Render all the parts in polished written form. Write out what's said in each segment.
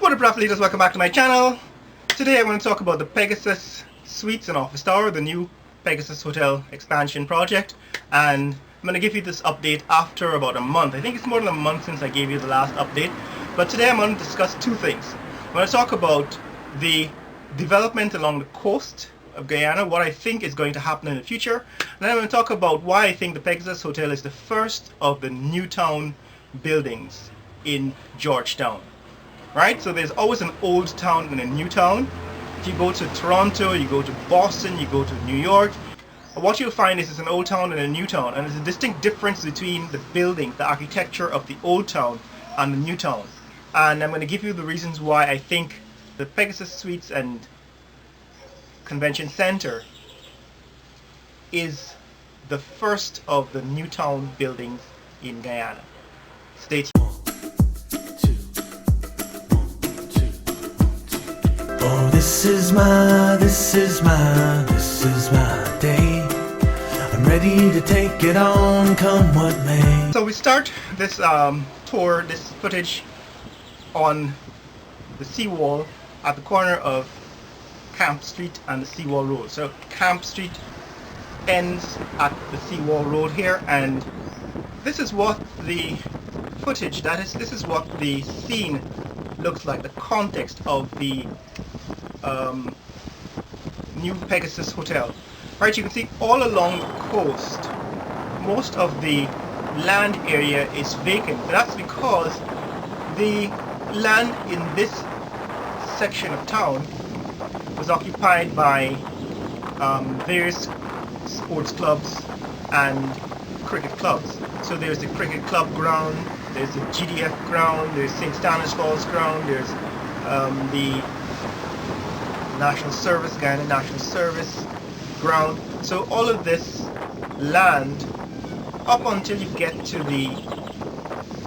What up, Raft Leaders? Welcome back to my channel. Today I want to talk about the Pegasus Suites and Office Tower, the new Pegasus Hotel expansion project, and I'm going to give you this update after about a month. I think it's more than a month since I gave you the last update, but today I'm going to discuss two things. I'm going to talk about the development along the coast of Guyana, what I think is going to happen in the future, and then I'm going to talk about why I think the Pegasus Hotel is the first of the new town buildings in Georgetown. Right, so there's always an old town and a new town. If you go to Toronto, you go to Boston, you go to New York, what you'll find is it's an old town and a new town, and there's a distinct difference between the building, the architecture of the old town and the new town. And I'm going to give you the reasons why I think the Pegasus Suites and Convention Center is the first of the new town buildings in Guyana. Stay tuned. Oh, this is my day. I'm ready to take it on, come what may. So we start this tour, this footage on the seawall at the corner of Camp Street and the Seawall Road. So Camp Street ends at the Seawall Road here, and this is what the footage, this is what the scene looks like, the context of the new Pegasus Hotel. Right, you can see all along the coast, most of the land area is vacant. That's because the land in this section of town was occupied by various sports clubs and cricket clubs. So there's the cricket club ground, there's the GDF ground, there's St. Stanislaus ground, there's the National Service, Guyana National Service ground. So all of this land, up until you get to the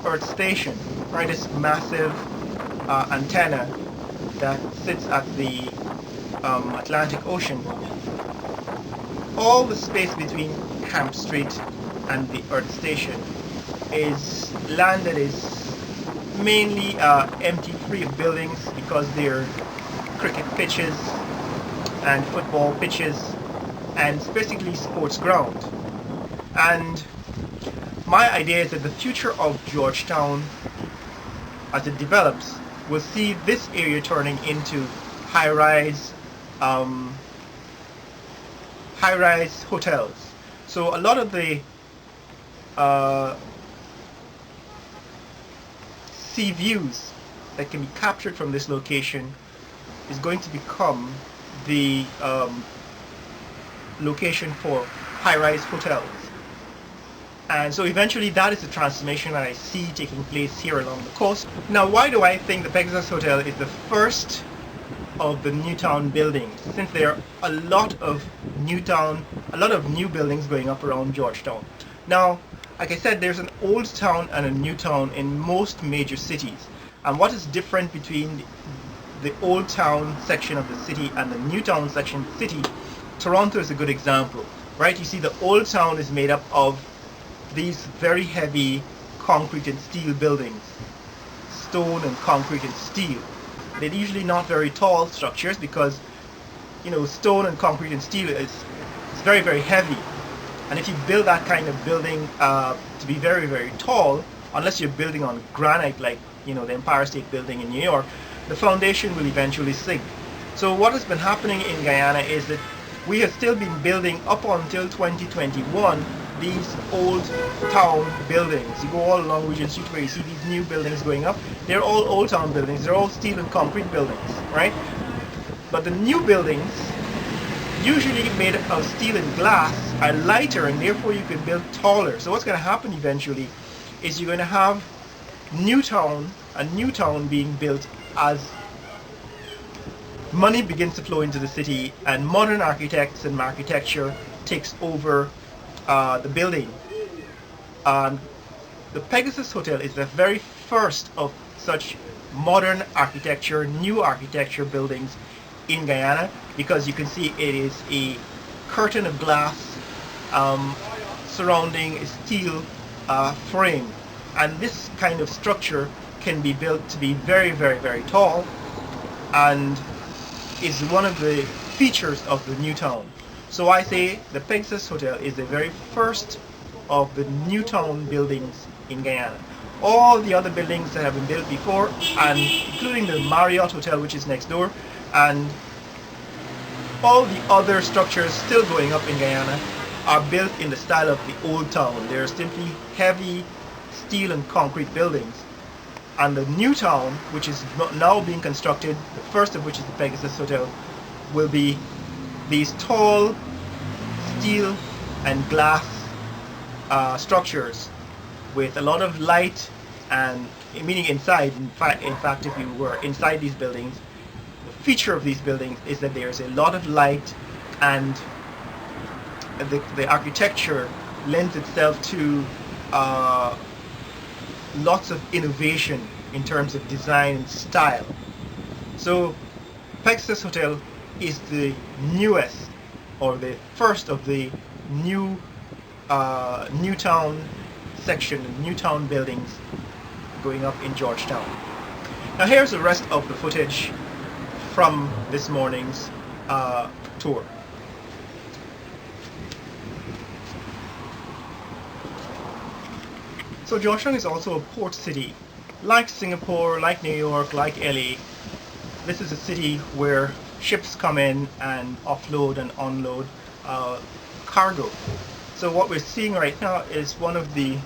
Earth Station, right, this massive antenna that sits at the Atlantic Ocean, all the space between Camp Street and the Earth Station is land that is mainly empty, free of buildings, because they're cricket pitches and football pitches, and it's basically sports ground. And my idea is that the future of Georgetown, as it develops, will see this area turning into high-rise hotels. So a lot of the sea views that can be captured from this location is going to become the location for high-rise hotels. And so eventually that is the transformation that I see taking place here along the coast. Now, why do I think the Pegasus Hotel is the first of the new town buildings? Since there are a lot of new buildings going up around Georgetown. Now, like I said, there's an old town and a new town in most major cities. And what is different between the old town section of the city and the new town section of the city? Toronto is a good example, right? You see, the old town is made up of these very heavy concrete and steel buildings, stone and concrete and steel. They're usually not very tall structures because, you know, stone and concrete and steel is very, very heavy. And if you build that kind of building to be very, very tall, unless you're building on granite like, you know, the Empire State Building in New York, the foundation will eventually sink. So what has been happening in Guyana is that we have still been building up until 2021 these old town buildings. You go all along Regent Street where you see these new buildings going up. They're all old town buildings. They're all steel and concrete buildings, right? But the new buildings, usually made of steel and glass, are lighter, and therefore you can build taller. So what's going to happen eventually is you're going to have a new town being built as money begins to flow into the city and modern architects and architecture takes over the building. The Pegasus Hotel is the very first of such modern architecture, new architecture buildings in Guyana, because you can see it is a curtain of glass surrounding a steel frame, and this kind of structure can be built to be very, very, very tall, and is one of the features of the new town. So I say the Pegasus Hotel is the very first of the new town buildings in Guyana. All the other buildings that have been built before, and including the Marriott Hotel, which is next door, and all the other structures still going up in Guyana, are built in the style of the old town. They're simply heavy steel and concrete buildings. And the new town, which is now being constructed, the first of which is the Pegasus Hotel, will be these tall steel and glass structures with a lot of light, and meaning inside. In fact, if you were inside these buildings, the feature of these buildings is that there's a lot of light, and the architecture lends itself to lots of innovation in terms of design and style. So Pegasus Hotel is the newest, or the first of the new Newtown section, Newtown buildings going up in Georgetown. Now here's the rest of the footage from this morning's tour. So Georgetown is also a port city. Like Singapore, like New York, like LA, this is a city where ships come in and offload and unload cargo. So what we're seeing right now is one of the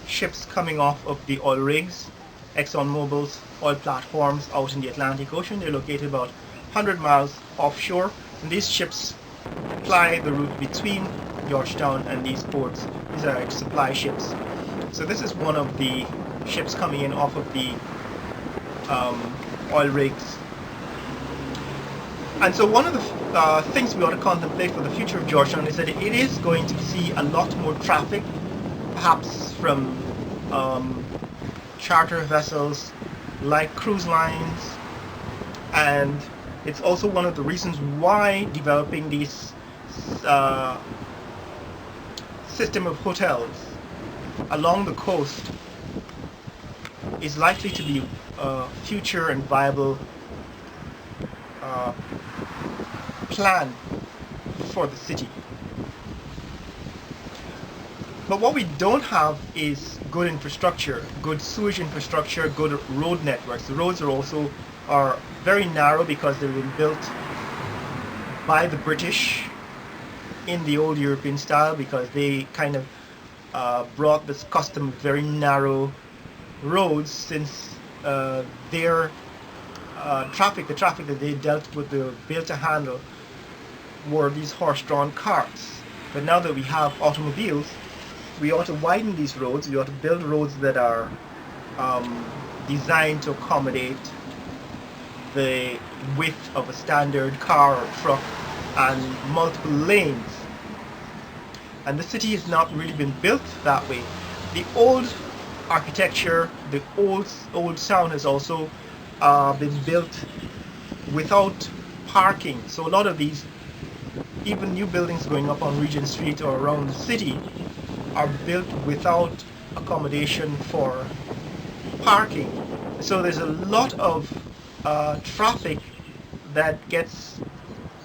ships coming off of the oil rigs, ExxonMobil's oil platforms out in the Atlantic Ocean. They're located about 100 miles offshore, and these ships ply the route between Georgetown and these ports. These are supply ships. So this is one of the ships coming in off of the oil rigs. And so one of the things we ought to contemplate for the future of Georgetown is that it is going to see a lot more traffic, perhaps from charter vessels like cruise lines, and it's also one of the reasons why developing these system of hotels along the coast is likely to be a future and viable plan for the city. But what we don't have is good infrastructure, good sewage infrastructure, good road networks. The roads are very narrow because they've been built by the British in the old European style, because they kind of brought this custom of very narrow roads since their the traffic that they dealt with, they were built to handle, were these horse-drawn carts. But now that we have automobiles, we ought to widen these roads. We ought to build roads that are designed to accommodate the width of a standard car or truck and multiple lanes. And the city has not really been built that way. The old architecture, the old town has also been built without parking. So a lot of these, even new buildings going up on Regent Street or around the city, are built without accommodation for parking. So there's a lot of traffic that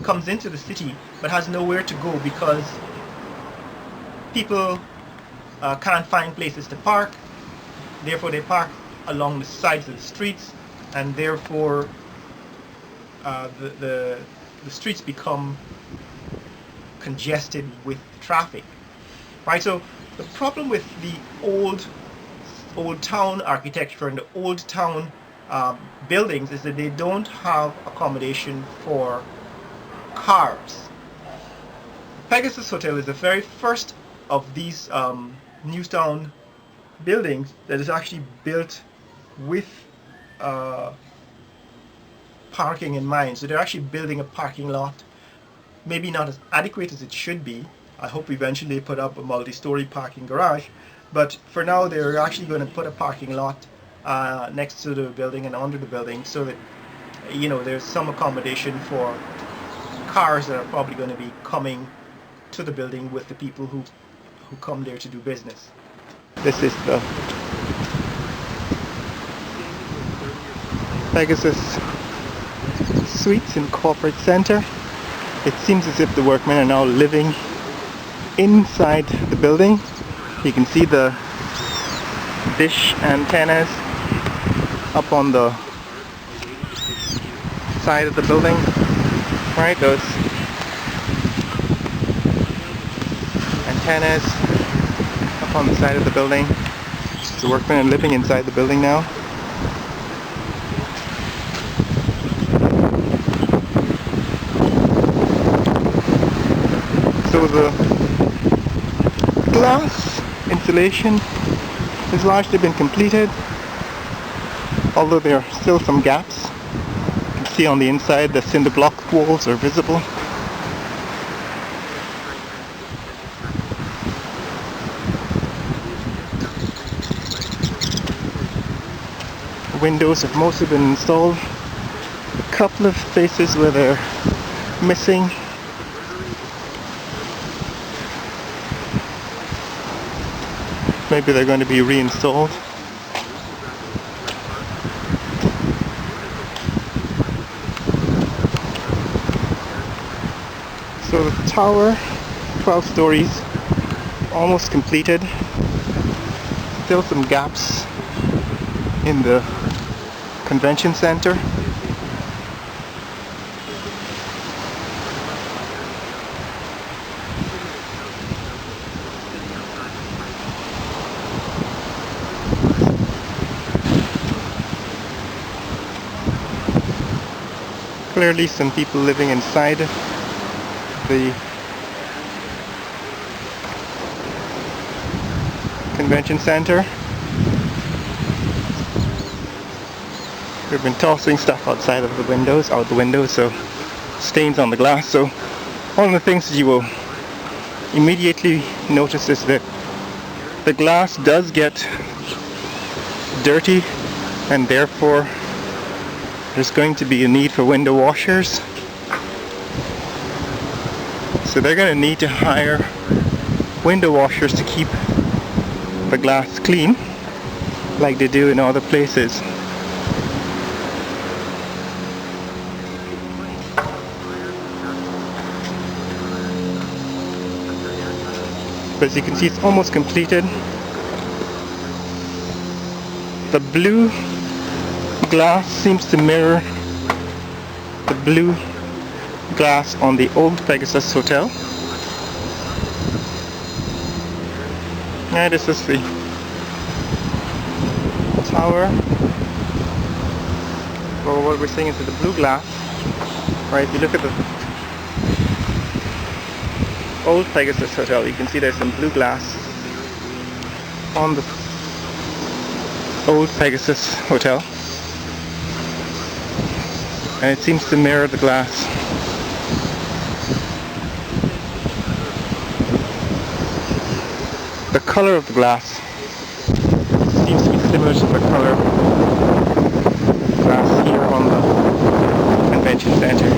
comes into the city but has nowhere to go, because people can't find places to park. Therefore they park along the sides of the streets, and therefore the streets become congested with traffic. Right, so the problem with the old town architecture and the old town buildings is that they don't have accommodation for cars. Pegasus Hotel is the very first of these Newtown buildings that is actually built with parking in mind. So they're actually building a parking lot, maybe not as adequate as it should be. I hope eventually they put up a multi-story parking garage, but for now they're actually going to put a parking lot next to the building and under the building, so that there's some accommodation for cars that are probably going to be coming to the building with the people who come there to do business. This is the Pegasus Suites and Corporate Center. It seems as if the workmen are now living inside the building. You can see the dish antennas up on the side of the building. Right, those antennas up on the side of the building. The workmen are living inside the building now. So the glass insulation has largely been completed, although there are still some gaps. You can see on the inside the cinder block walls are visible. The windows have mostly been installed. A couple of spaces where they're missing. Maybe they're going to be reinstalled. So the tower, 12 stories, almost completed. Still some gaps in the convention center. Clearly some people living inside the convention center. We've been tossing stuff outside of the windows, so stains on the glass. So one of the things that you will immediately notice is that the glass does get dirty, and therefore there's going to be a need for window washers. So they're going to need to hire window washers to keep the glass clean, like they do in other places. But as you can see, it's almost completed. The blue glass seems to mirror the blue glass on the old Pegasus Hotel. And this is the tower. Well, what we're seeing is the blue glass. Right, if you look at the old Pegasus Hotel, you can see there's some blue glass on the old Pegasus Hotel. And it seems to mirror the glass. The color of the glass seems to be similar to the color of glass here on the convention center.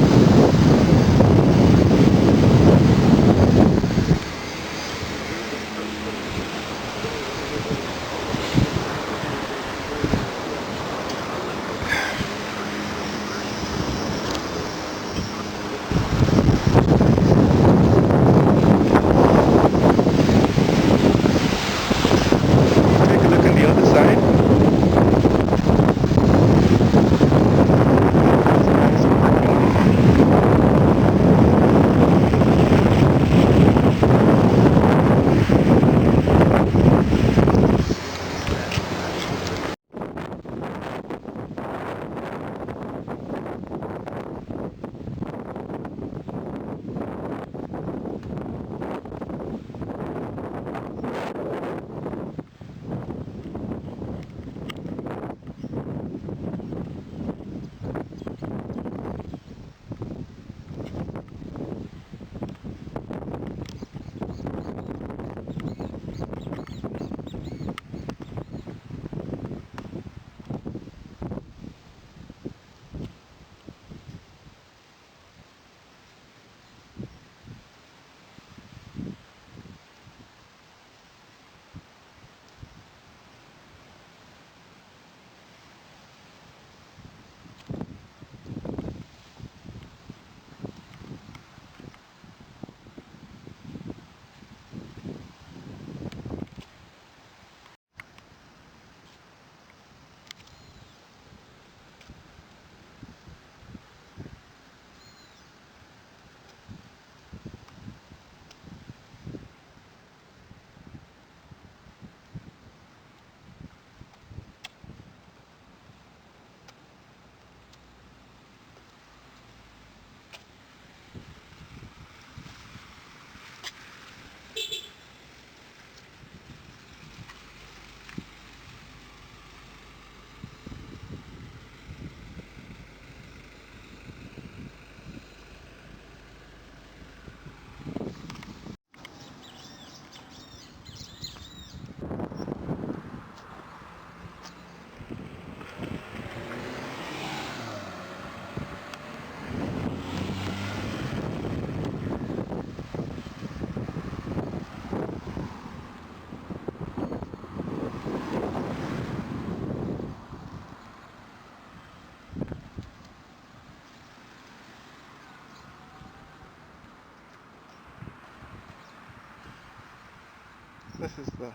This is the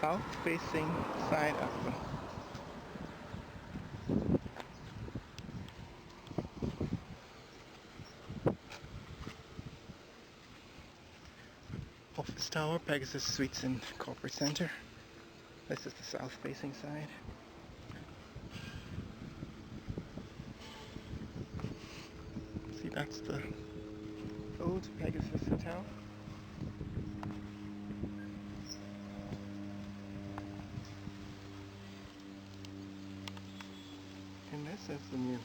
south-facing side of the office tower, Pegasus Suites and Corporate Center. This is the south-facing side. See, that's the old Pegasus Hotel. And this is the new.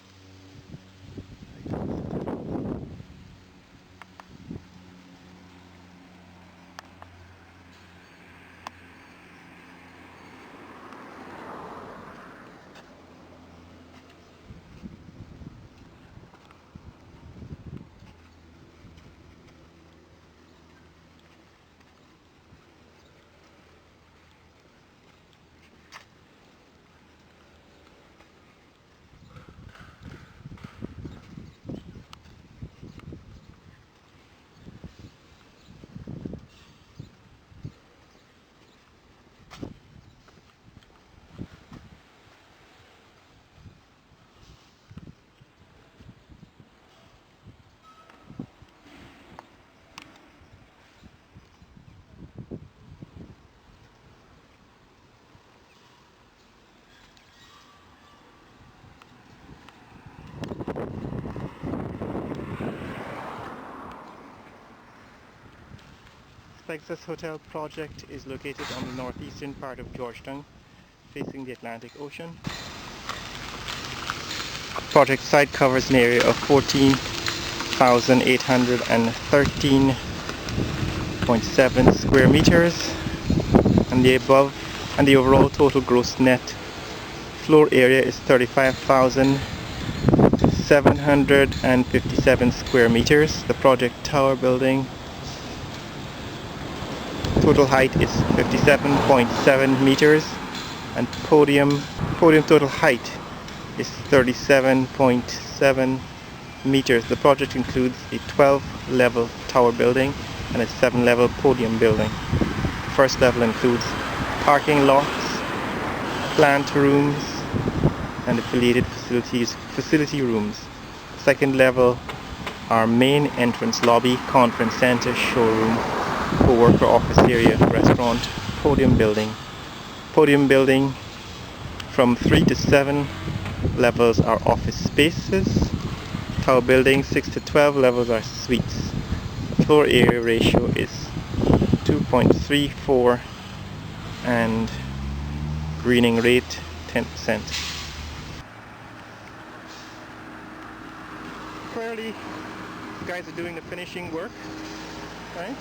Pegasus Hotel project is located on the northeastern part of Georgetown, facing the Atlantic Ocean. Project site covers an area of 14,813.7 square meters, and the overall total gross net floor area is 35,757 square meters. The project tower building total height is 57.7 meters, and podium total height is 37.7 meters. The project includes a 12-level tower building and a 7-level podium building. The first level includes parking lots, plant rooms, and affiliated facility rooms. Second level are main entrance lobby, conference center, showroom, co-worker office area, restaurant, podium building. Podium building from 3 to 7 levels are office spaces. Tower building 6 to 12 levels are suites. Floor area ratio is 2.34 and greening rate 10%. Clearly, the guys are doing the finishing work, right?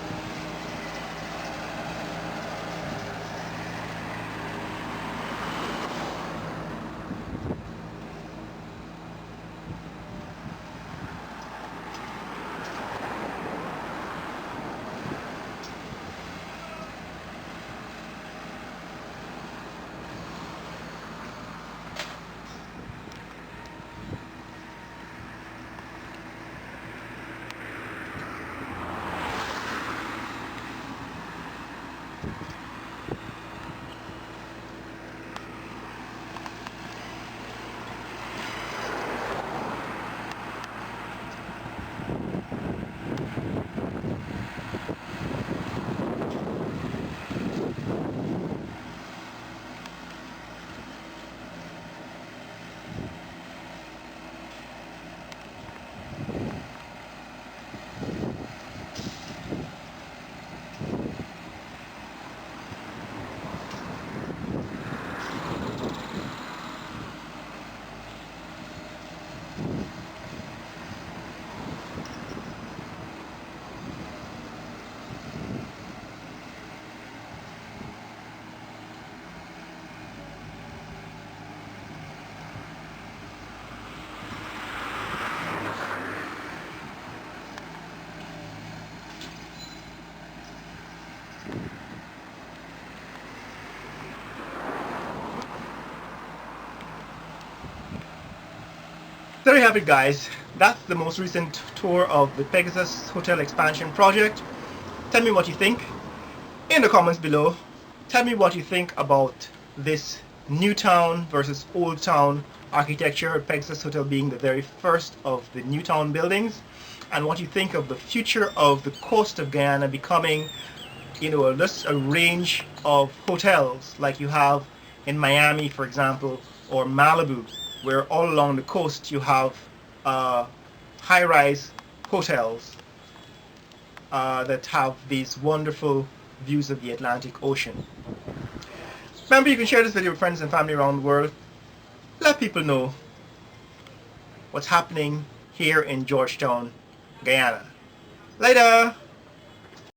There you have it, guys. That's the most recent tour of the Pegasus Hotel expansion project. Tell me what you think. in the comments below. Tell me what you think about this new town versus old town architecture, Pegasus Hotel being the very first of the new town buildings, and what you think of the future of the coast of Guyana becoming, just a range of hotels like you have in Miami, for example, or Malibu, where all along the coast you have high-rise hotels that have these wonderful views of the Atlantic Ocean. Remember, you can share this video with friends and family around the world. Let people know what's happening here in Georgetown, Guyana. Later!